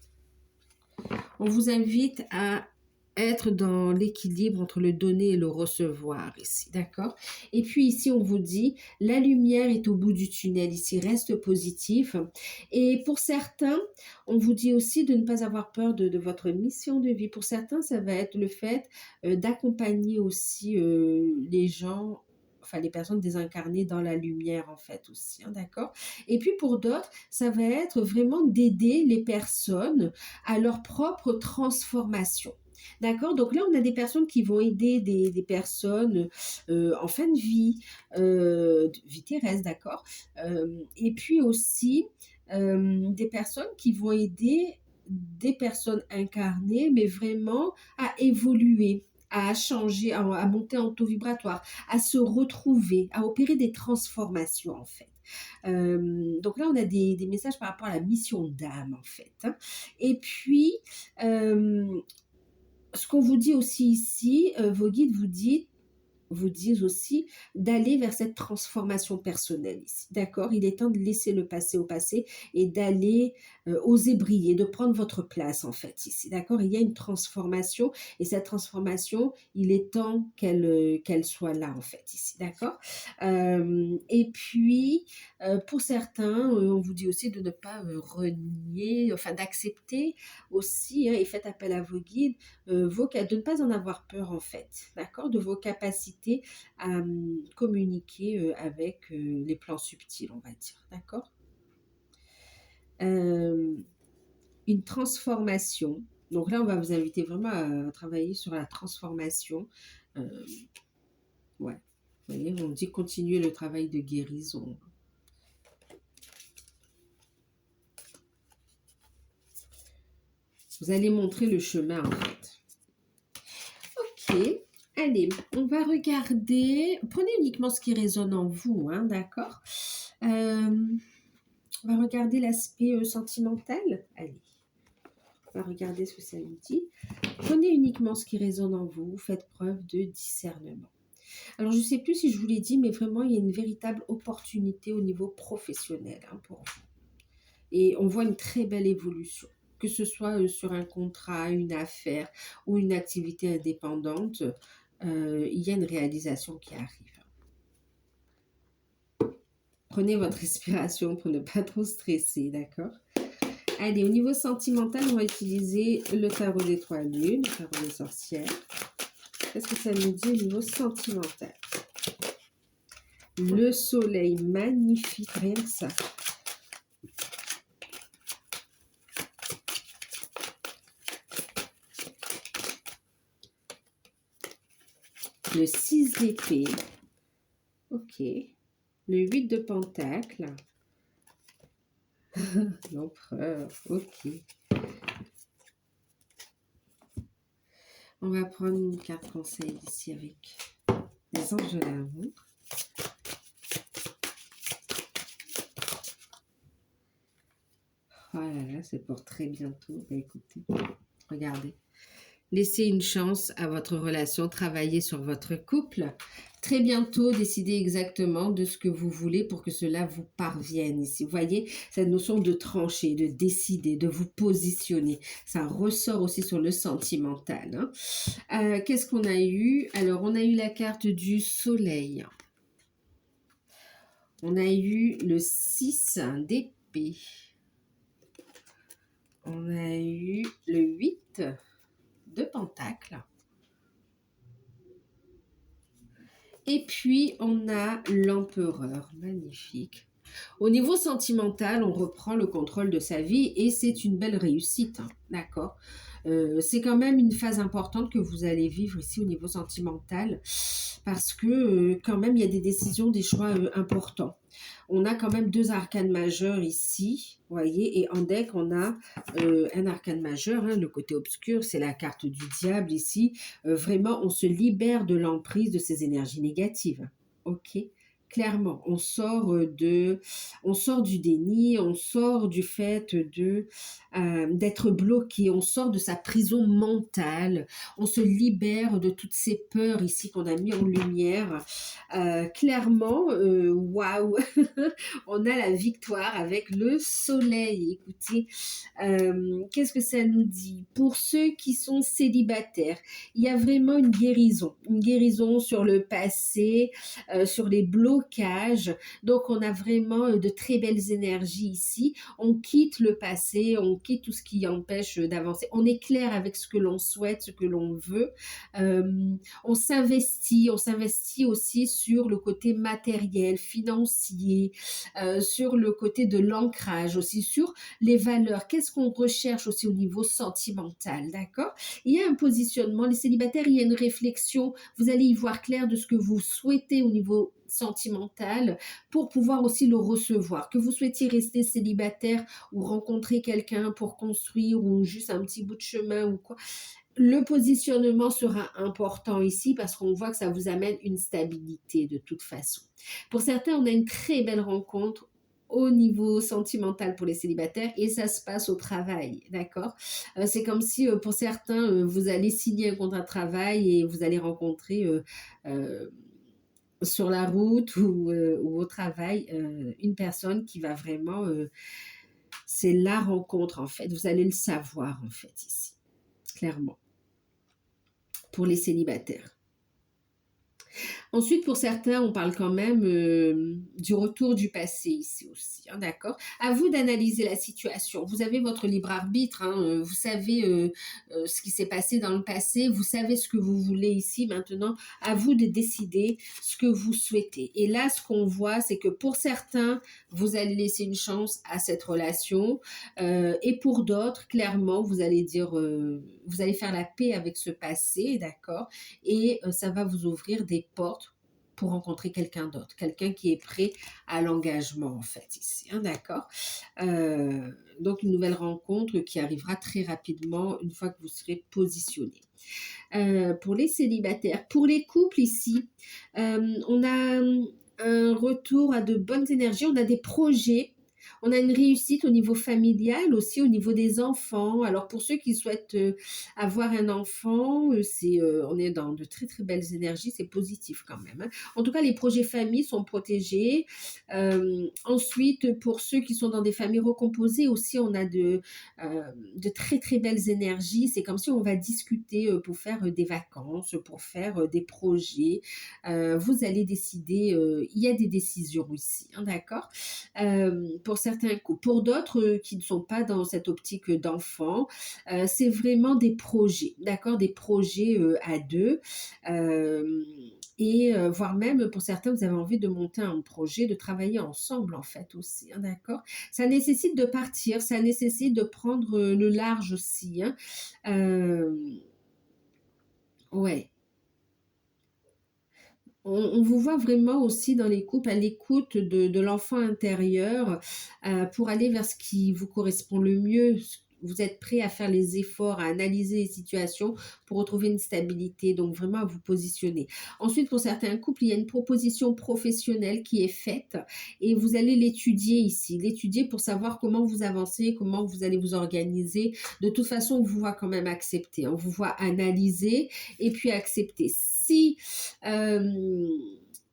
On vous invite à être dans l'équilibre entre le donner et le recevoir ici, d'accord? Et puis ici, on vous dit, la lumière est au bout du tunnel ici, reste positif. Et pour certains, on vous dit aussi de ne pas avoir peur de votre mission de vie. Pour certains, ça va être le fait d'accompagner aussi les gens, enfin les personnes désincarnées dans la lumière en fait aussi, hein, d'accord? Et puis pour d'autres, ça va être vraiment d'aider les personnes à leur propre transformation. D'accord? Donc là, on a des personnes qui vont aider des personnes en fin de vie terrestre, d'accord? Et puis aussi des personnes qui vont aider des personnes incarnées, mais vraiment à évoluer, à changer, à monter en taux vibratoire, à se retrouver, à opérer des transformations en fait. Donc là, on a des messages par rapport à la mission d'âme en fait, hein. Et puis, ce qu'on vous dit aussi ici, vos guides vous disent aussi d'aller vers cette transformation personnelle ici. D'accord? Il est temps de laisser le passé au passé et d'aller oser briller, de prendre votre place en fait ici. D'accord? Il y a une transformation et cette transformation, il est temps qu'elle soit là en fait ici. D'accord? Et puis, pour certains, on vous dit aussi de ne pas renier, enfin d'accepter aussi, hein, et faites appel à vos guides, de ne pas en avoir peur en fait, d'accord, de vos capacités à communiquer avec les plans subtils, on va dire, d'accord. Une transformation. Donc là, on va vous inviter vraiment à travailler sur la transformation. Ouais, vous voyez, on dit continuer le travail de guérison. Vous allez montrer le chemin en fait. Ok, allez, on va regarder. Prenez uniquement ce qui résonne en vous, hein, d'accord. On va regarder l'aspect sentimental. Allez, on va regarder ce que ça nous dit. Prenez uniquement ce qui résonne en vous. Faites preuve de discernement. Alors, je ne sais plus si je vous l'ai dit, mais vraiment, il y a une véritable opportunité au niveau professionnel hein, pour vous. Et on voit une très belle évolution. Que ce soit sur un contrat, une affaire ou une activité indépendante, il y a une réalisation qui arrive. Prenez votre respiration pour ne pas trop stresser, d'accord? Allez, au niveau sentimental, on va utiliser le tarot des trois lunes, le tarot des sorcières. Qu'est-ce que ça nous dit au niveau sentimental? Le soleil, magnifique, rien que ça. Le 6 d'épée. Ok. Le 8 de pentacle. L'empereur. Ok. On va prendre une carte conseil ici avec les anges de l'amour. Oh là là, c'est pour très bientôt. Bah, écoutez, regardez. Laissez une chance à votre relation, travaillez sur votre couple. Très bientôt, décidez exactement de ce que vous voulez pour que cela vous parvienne ici. Vous voyez, cette notion de trancher, de décider, de vous positionner, ça ressort aussi sur le sentimental. Hein. Qu'est-ce qu'on a eu? Alors, on a eu la carte du soleil. On a eu le 6 d'épée. On a eu le 8 de pentacle. Et puis, on a l'empereur, magnifique. Au niveau sentimental, on reprend le contrôle de sa vie et c'est une belle réussite, hein, d'accord. C'est quand même une phase importante que vous allez vivre ici au niveau sentimental parce que quand même, il y a des décisions, des choix importants. On a quand même deux arcanes majeurs ici, vous voyez, et en deck, on a un arcane majeur, hein, le côté obscur, c'est la carte du diable ici. Vraiment, on se libère de l'emprise de ces énergies négatives. Ok, Clairement, on sort du déni, on sort du fait d'être bloqué, on sort de sa prison mentale, on se libère de toutes ces peurs ici qu'on a mis en lumière. Clairement, waouh, on a la victoire avec le soleil. Écoutez, qu'est-ce que ça nous dit? Pour ceux qui sont célibataires, il y a vraiment une guérison sur le passé, sur les blocages. Donc, on a vraiment de très belles énergies ici. On quitte le passé, on quitte tout ce qui empêche d'avancer. On est clair avec ce que l'on souhaite, ce que l'on veut. On s'investit aussi sur le côté matériel, financier, sur le côté de l'ancrage aussi, sur les valeurs. Qu'est-ce qu'on recherche aussi au niveau sentimental, d'accord? Il y a un positionnement. Les célibataires, il y a une réflexion. Vous allez y voir clair de ce que vous souhaitez au niveau sentimental pour pouvoir aussi le recevoir. Que vous souhaitiez rester célibataire ou rencontrer quelqu'un pour construire ou juste un petit bout de chemin ou quoi. Le positionnement sera important ici parce qu'on voit que ça vous amène une stabilité de toute façon. Pour certains, on a une très belle rencontre au niveau sentimental pour les célibataires et ça se passe au travail, d'accord? C'est comme si pour certains, vous allez signer un contrat de travail et vous allez rencontrer sur la route ou au travail une personne qui va vraiment... c'est la rencontre en fait, vous allez le savoir en fait ici, clairement, pour les célibataires. Ensuite, pour certains, on parle quand même du retour du passé ici aussi, hein, d'accord? À vous d'analyser la situation. Vous avez votre libre arbitre, hein, vous savez ce qui s'est passé dans le passé, vous savez ce que vous voulez ici. Maintenant, à vous de décider ce que vous souhaitez. Et là, ce qu'on voit, c'est que pour certains, vous allez laisser une chance à cette relation et pour d'autres, clairement, vous allez dire, vous allez faire la paix avec ce passé, d'accord? Et ça va vous ouvrir des portes pour rencontrer quelqu'un d'autre, quelqu'un qui est prêt à l'engagement en fait ici, hein, d'accord? Donc une nouvelle rencontre qui arrivera très rapidement une fois que vous serez positionné. Pour les célibataires, pour les couples ici, on a un retour à de bonnes énergies, on a des projets. On a une réussite au niveau familial, aussi au niveau des enfants. Alors pour ceux qui souhaitent avoir un enfant, on est dans de très très belles énergies, c'est positif quand même, hein. En tout cas, les projets famille sont protégés. Ensuite, pour ceux qui sont dans des familles recomposées aussi, on a de très très belles énergies. C'est comme si on va discuter pour faire des vacances, pour faire des projets. Vous allez décider, il y a des décisions ici, hein, d'accord? Pour certains couples. Pour d'autres qui ne sont pas dans cette optique d'enfant, c'est vraiment des projets, d'accord? Des projets à deux. Et voire même pour certains, vous avez envie de monter un projet, de travailler ensemble en fait aussi, hein, d'accord? Ça nécessite de partir, ça nécessite de prendre le large aussi, hein. Ouais. On vous voit vraiment aussi dans les couples à l'écoute de l'enfant intérieur pour aller vers ce qui vous correspond le mieux. Vous êtes prêt à faire les efforts, à analyser les situations pour retrouver une stabilité, donc vraiment à vous positionner. Ensuite, pour certains couples, il y a une proposition professionnelle qui est faite et vous allez l'étudier ici, l'étudier pour savoir comment vous avancez, comment vous allez vous organiser. De toute façon, on vous voit quand même accepter, on vous voit analyser et puis accepter. Si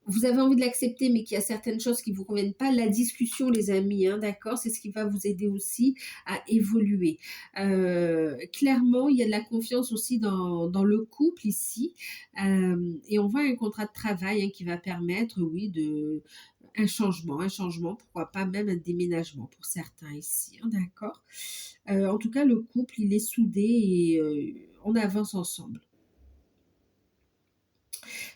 vous avez envie de l'accepter, mais qu'il y a certaines choses qui ne vous conviennent pas, la discussion, les amis, hein, d'accord, c'est ce qui va vous aider aussi à évoluer. Clairement, il y a de la confiance aussi dans le couple ici, et on voit un contrat de travail hein, qui va permettre, oui, un changement, pourquoi pas même un déménagement pour certains ici, hein, d'accord. En tout cas, le couple, il est soudé et on avance ensemble.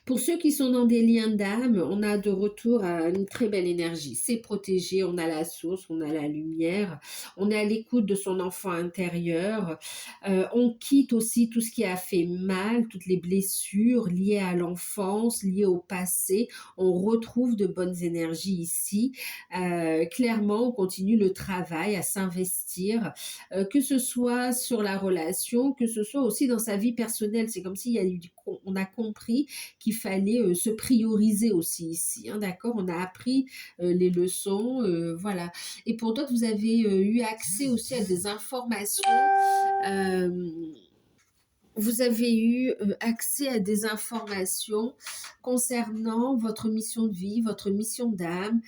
Pour ceux qui sont dans des liens d'âme, on a de retour à une très belle énergie. C'est protégé, on a la source, on a la lumière, on est à l'écoute de son enfant intérieur. On quitte aussi tout ce qui a fait mal, toutes les blessures liées à l'enfance, liées au passé. On retrouve de bonnes énergies ici. Clairement, on continue le travail à s'investir, que ce soit sur la relation, que ce soit aussi dans sa vie personnelle. C'est comme s'il y a on a compris qu'il fallait se prioriser aussi ici, hein, d'accord? On a appris les leçons, voilà. Et pour d'autres, vous avez eu accès aussi à des informations. euh, Vous avez eu accès à des informations concernant votre mission de vie, votre mission d'âme,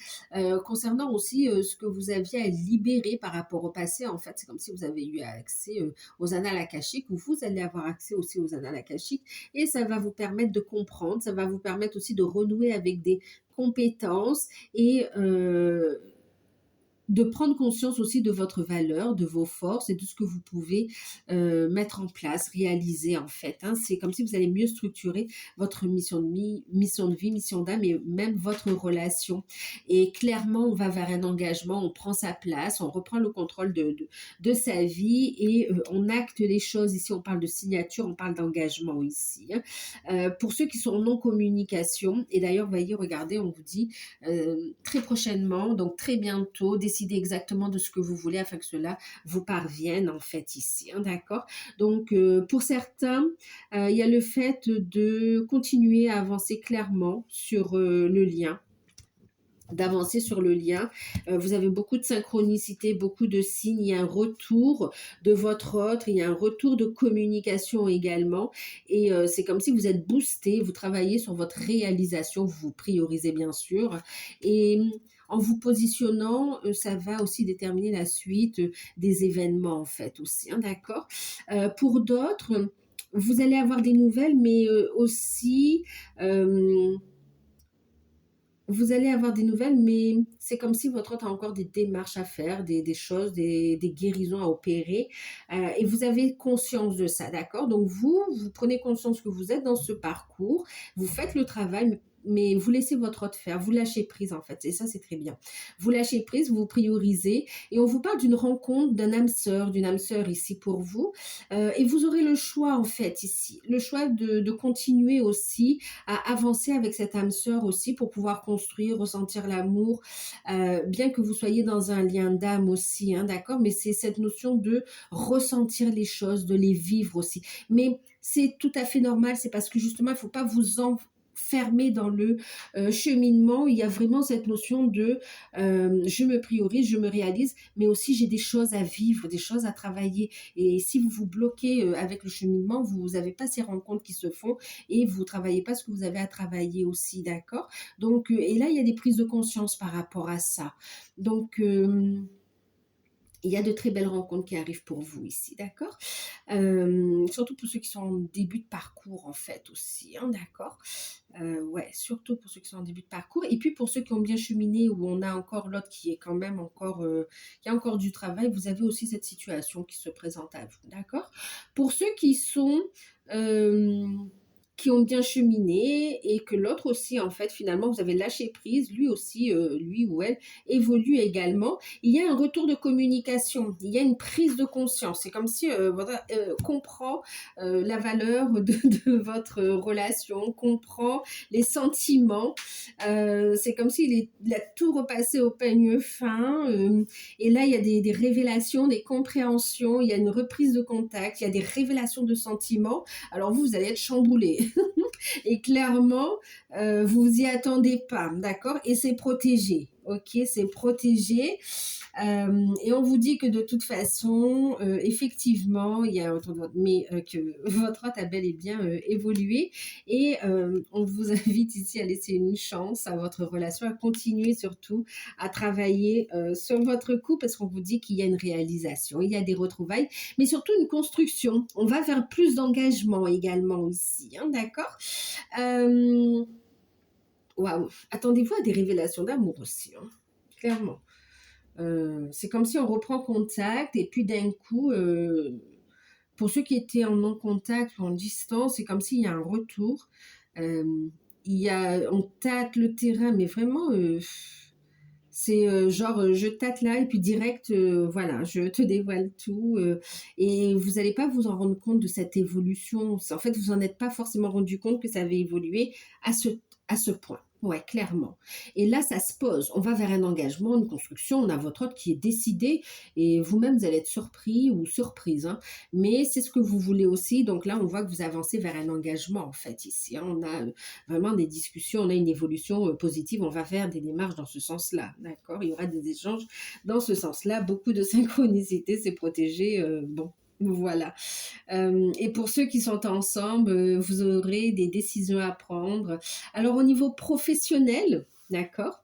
concernant aussi ce que vous aviez à libérer par rapport au passé. En fait, c'est comme si vous avez eu accès aux annales akashiques, ou vous allez avoir accès aussi aux annales akashiques, et ça va vous permettre de comprendre, ça va vous permettre aussi de renouer avec des compétences et de prendre conscience aussi de votre valeur, de vos forces et de ce que vous pouvez mettre en place, réaliser en fait, hein. C'est comme si vous allez mieux structurer votre mission de vie, mission d'âme et même votre relation. Et clairement, on va vers un engagement, on prend sa place, on reprend le contrôle de sa vie et on acte les choses. Ici, on parle de signature, on parle d'engagement ici, hein. Pour ceux qui sont en non-communication, et d'ailleurs, voyez, regardez, on vous dit très prochainement, donc très bientôt, décidez exactement de ce que vous voulez afin que cela vous parvienne en fait ici, hein, d'accord? Donc pour certains, il y a le fait de continuer à avancer clairement sur le lien, d'avancer sur le lien. Vous avez beaucoup de synchronicité, beaucoup de signes, il y a un retour de votre autre, il y a un retour de communication également, et c'est comme si vous êtes boosté, vous travaillez sur votre réalisation, vous vous priorisez bien sûr, et en vous positionnant, ça va aussi déterminer la suite des événements en fait aussi, hein, d'accord? Pour d'autres, vous allez avoir des nouvelles, mais aussi... vous allez avoir des nouvelles, mais c'est comme si votre autre a encore des démarches à faire, des choses, des guérisons à opérer, et vous avez conscience de ça, d'accord? Donc vous prenez conscience que vous êtes dans ce parcours, vous faites le travail, mais vous laissez votre autre faire, vous lâchez prise en fait, et ça c'est très bien. Vous lâchez prise, vous vous priorisez, et on vous parle d'une rencontre d'une âme sœur ici pour vous, et vous aurez le choix en fait ici, le choix de continuer aussi à avancer avec cette âme sœur aussi pour pouvoir construire, ressentir l'amour, bien que vous soyez dans un lien d'âme aussi, hein, d'accord? Mais c'est cette notion de ressentir les choses, de les vivre aussi. Mais c'est tout à fait normal, c'est parce que justement, il ne faut pas vous enfermer dans le cheminement. Il y a vraiment cette notion de je me priorise, je me réalise, mais aussi j'ai des choses à vivre, des choses à travailler. Et si vous vous bloquez avec le cheminement, vous n'avez pas ces rencontres qui se font et vous ne travaillez pas ce que vous avez à travailler aussi, d'accord? Donc, et là, il y a des prises de conscience par rapport à ça. Donc, il y a de très belles rencontres qui arrivent pour vous ici, d'accord? Surtout pour ceux qui sont en début de parcours, en fait, aussi, hein, d'accord? Ouais, surtout pour ceux qui sont en début de parcours. Et puis pour ceux qui ont bien cheminé, où on a encore l'autre qui est quand même encore, qui a encore du travail, vous avez aussi cette situation qui se présente à vous, d'accord? Pour ceux qui sont... euh, qui ont bien cheminé et que l'autre aussi, en fait, finalement, vous avez lâché prise, lui aussi, lui ou elle, évolue également. Il y a un retour de communication, il y a une prise de conscience. C'est comme si votre comprend la valeur de votre relation, comprend les sentiments. C'est comme il a tout repassé au peigne fin. Et là, il y a des révélations, des compréhensions, il y a une reprise de contact, il y a des révélations de sentiments. Alors vous allez être chamboulé. Et clairement, vous y attendez pas, d'accord? Et c'est protégé, ok? C'est protégé. Et on vous dit que de toute façon, effectivement, il y a autour de votre, mais que votre hôte a bel et bien évolué. Et on vous invite ici à laisser une chance à votre relation, à continuer surtout à travailler sur votre couple, parce qu'on vous dit qu'il y a une réalisation, il y a des retrouvailles, mais surtout une construction. On va vers plus d'engagement également ici, hein, d'accord? Waouh, attendez-vous à des révélations d'amour aussi, hein, clairement. C'est comme si on reprend contact et puis d'un coup, pour ceux qui étaient en non-contact ou en distance, c'est comme s'il y a un retour. Euh, on tâte le terrain, mais vraiment, c'est genre, je tâte là et puis direct, voilà, je te dévoile tout. Et vous n'allez pas vous en rendre compte de cette évolution. En fait, vous n'en êtes pas forcément rendu compte que ça avait évolué à ce, à ce point. Ouais, clairement. Et là, ça se pose. On va vers un engagement, une construction. On a votre ordre qui est décidé et vous-même, vous allez être surpris ou surprise, hein. Mais c'est ce que vous voulez aussi. Donc là, on voit que vous avancez vers un engagement, en fait, ici, hein. On a vraiment des discussions, on a une évolution positive. On va faire des démarches dans ce sens-là, d'accord? Il y aura des échanges dans ce sens-là. Beaucoup de synchronicité, c'est protégé. Bon, voilà. Et pour ceux qui sont ensemble, vous aurez des décisions à prendre. Alors au niveau professionnel, d'accord?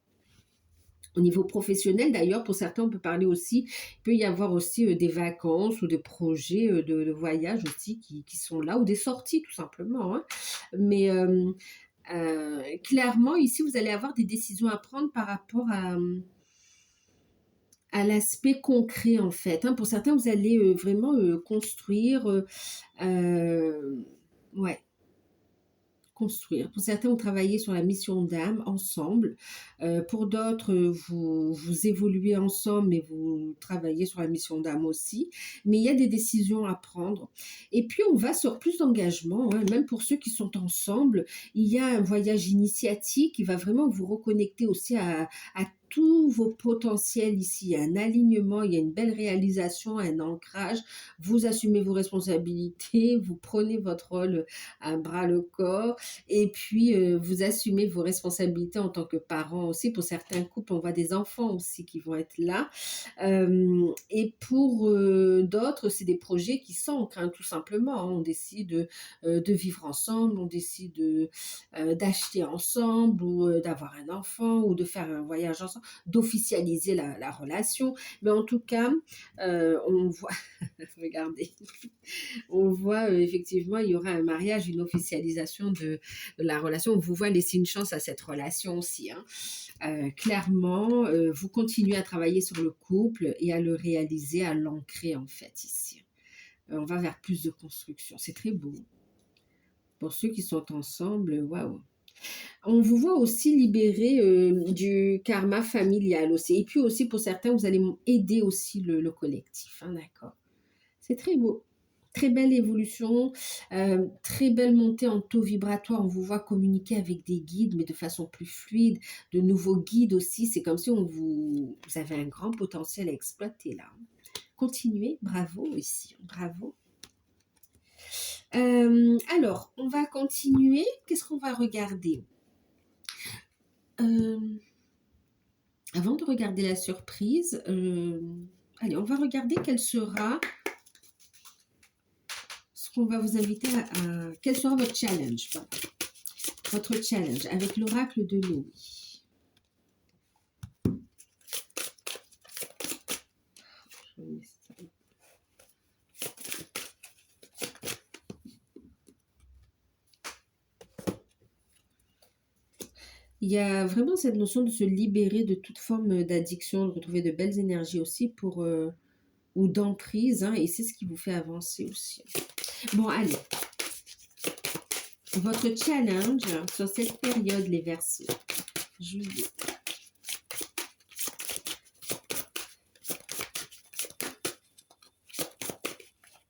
Au niveau professionnel, d'ailleurs, pour certains, on peut parler aussi, il peut y avoir aussi des vacances ou des projets de voyage aussi qui sont là, ou des sorties tout simplement, hein. Mais clairement, ici, vous allez avoir des décisions à prendre par rapport à l'aspect concret en fait, hein. Pour certains, vous allez vraiment construire, ouais, construire. Pour certains, vous travaillez sur la mission d'âme ensemble. Pour d'autres, vous évoluez ensemble, mais vous travaillez sur la mission d'âme aussi. Mais il y a des décisions à prendre. Et puis, on va sur plus d'engagement, hein. Même pour ceux qui sont ensemble, il y a un voyage initiatique qui va vraiment vous reconnecter aussi à tous vos potentiels ici. Il y a un alignement, il y a une belle réalisation, un ancrage. Vous assumez vos responsabilités, vous prenez votre rôle à bras le corps et puis, vous assumez vos responsabilités en tant que parents aussi. Pour certains couples, on voit des enfants aussi qui vont être là. Et pour d'autres, c'est des projets qui s'ancrent, hein, tout simplement, hein. On décide de vivre ensemble, on décide d'acheter ensemble ou d'avoir un enfant ou de faire un voyage ensemble, d'officialiser la relation. Mais en tout cas, on voit, regardez, on voit effectivement, il y aura un mariage, une officialisation de la relation. On vous voit laisser une chance à cette relation aussi, hein. Clairement, vous continuez à travailler sur le couple et à le réaliser, à l'ancrer en fait ici. On va vers plus de construction. C'est très beau. Pour ceux qui sont ensemble, waouh. On vous voit aussi libérer du karma familial aussi. Et puis aussi pour certains, vous allez aider aussi le collectif, hein, d'accord. C'est très beau. Très belle évolution, très belle montée en taux vibratoire. On vous voit communiquer avec des guides, mais de façon plus fluide. De nouveaux guides aussi. C'est comme si vous avez un grand potentiel à exploiter là. Continuez, bravo ici, bravo. Alors, on va continuer. Qu'est-ce qu'on va regarder? Avant de regarder la surprise, allez, on va regarder quelle sera ce qu'on va vous inviter quel sera votre challenge, voilà. Votre challenge avec l'oracle de Louis. Il y a vraiment cette notion de se libérer de toute forme d'addiction, de retrouver de belles énergies aussi pour, ou d'emprise, hein, et c'est ce qui vous fait avancer aussi. Bon, allez. Votre challenge sur cette période, les Verseaux. Juillet.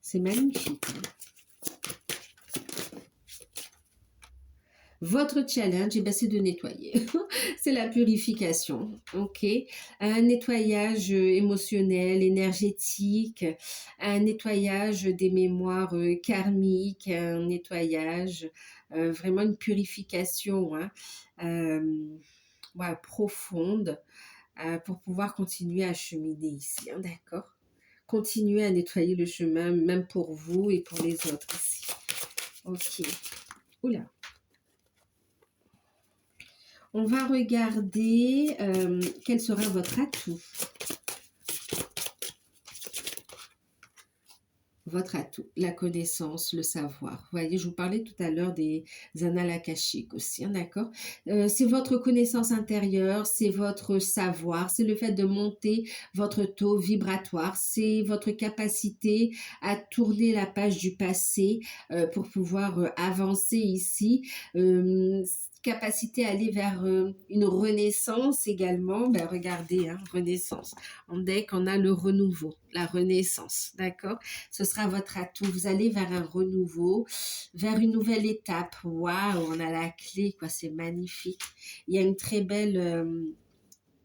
C'est magnifique. Votre challenge, c'est de nettoyer. C'est la purification, ok? Un nettoyage émotionnel, énergétique, un nettoyage des mémoires karmiques, un nettoyage, vraiment une purification, hein, ouais, profonde pour pouvoir continuer à cheminer ici, hein, d'accord? Continuez à nettoyer le chemin, même pour vous et pour les autres ici. Ok. Oula. On va regarder quel sera votre atout. Votre atout, la connaissance, le savoir. Vous voyez, je vous parlais tout à l'heure des annales akashiques aussi, hein, d'accord? C'est votre connaissance intérieure, c'est votre savoir, c'est le fait de monter votre taux vibratoire, c'est votre capacité à tourner la page du passé pour pouvoir avancer ici. capacité à aller vers une renaissance également. Ben, regardez, hein, renaissance. En deck, on a le renouveau, la renaissance, d'accord? Ce sera votre atout. Vous allez vers un renouveau, vers une nouvelle étape. Waouh, on a la clé, quoi, c'est magnifique. Il y a une très belle...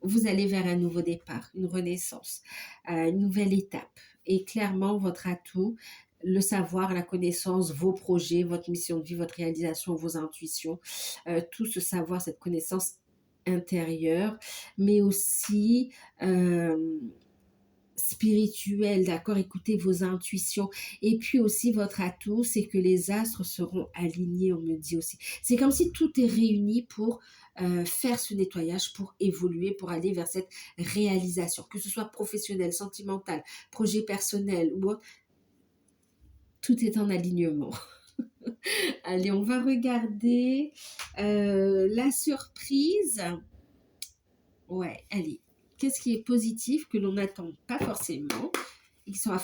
vous allez vers un nouveau départ, une renaissance, une nouvelle étape. Et clairement, votre atout, le savoir, la connaissance, vos projets, votre mission de vie, votre réalisation, vos intuitions, tout ce savoir, cette connaissance intérieure, mais aussi spirituelle, d'accord? Écoutez vos intuitions. Et puis aussi, votre atout, c'est que les astres seront alignés, on me dit aussi. C'est comme si tout est réuni pour faire ce nettoyage, pour évoluer, pour aller vers cette réalisation, que ce soit professionnel, sentimental, projet personnel ou autre, tout est en alignement. Allez, on va regarder la surprise. Ouais, allez. Qu'est-ce qui est positif que l'on n'attend pas forcément et qui sera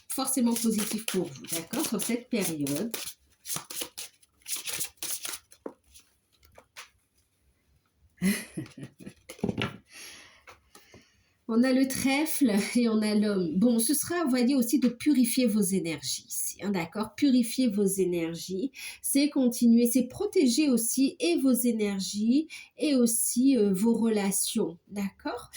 forcément positif pour vous, d'accord, sur cette période. On a le trèfle et on a l'homme. Bon, ce sera, vous voyez, aussi de purifier vos énergies ici, hein, d'accord? Purifier vos énergies, c'est continuer, c'est protéger aussi et vos énergies et aussi vos relations, d'accord?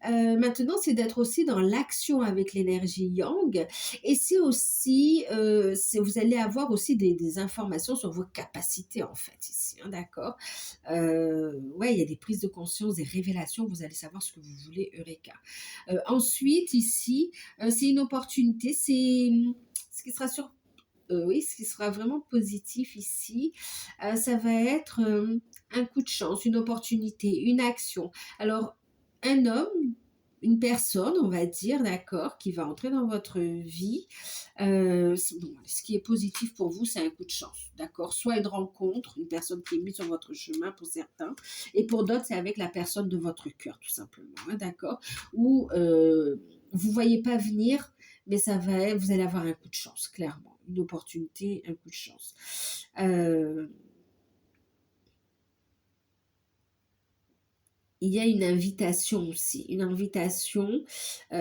Maintenant, c'est d'être aussi dans l'action avec l'énergie yang et c'est aussi, vous allez avoir aussi des informations sur vos capacités en fait ici, hein, d'accord? Ouais, il y a des prises de conscience, des révélations, vous allez savoir ce que vous voulez, Eureka. Ensuite, ici, c'est une opportunité, c'est ce qui sera sur... oui, ce qui sera vraiment positif ici, ça va être un coup de chance, une opportunité, une action. Alors, un homme, une personne, on va dire, d'accord, qui va entrer dans votre vie. Bon, ce qui est positif pour vous, c'est un coup de chance, d'accord? Soit une rencontre, une personne qui est mise sur votre chemin pour certains, et pour d'autres, c'est avec la personne de votre cœur, tout simplement, hein, d'accord? Ou vous ne voyez pas venir, mais vous allez avoir un coup de chance, clairement. Une opportunité, un coup de chance. Il y a une invitation aussi, une invitation à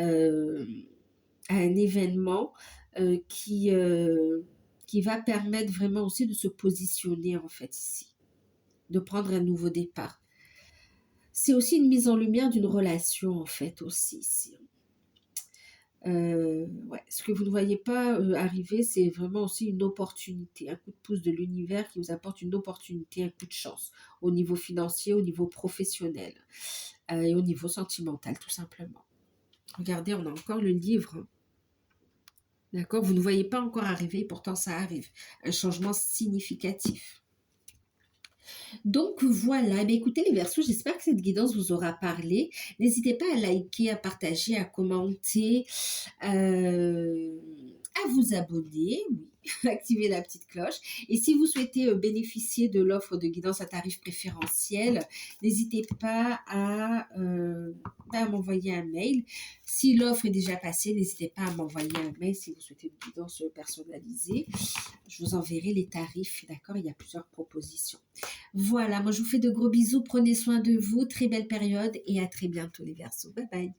un événement qui va permettre vraiment aussi de se positionner en fait ici, de prendre un nouveau départ. C'est aussi une mise en lumière d'une relation en fait aussi ici. Ouais, ce que vous ne voyez pas arriver, c'est vraiment aussi une opportunité, un coup de pouce de l'univers qui vous apporte une opportunité, un coup de chance au niveau financier, au niveau professionnel et au niveau sentimental tout simplement. Regardez, on a encore le livre, hein. D'accord? Vous ne voyez pas encore arriver, pourtant ça arrive. Un changement significatif. Donc voilà, écoutez les Verseaux, j'espère que cette guidance vous aura parlé. N'hésitez pas à liker, à partager, à commenter, à vous abonner, oui, activer la petite cloche. Et si vous souhaitez bénéficier de l'offre de guidance à tarif préférentiel, n'hésitez pas à m'envoyer un mail. Si l'offre est déjà passée, n'hésitez pas à m'envoyer un mail si vous souhaitez une guidance personnalisée. Je vous enverrai les tarifs, d'accord? Il y a plusieurs propositions. Voilà, moi je vous fais de gros bisous, prenez soin de vous, très belle période et à très bientôt les Verseaux. Bye bye.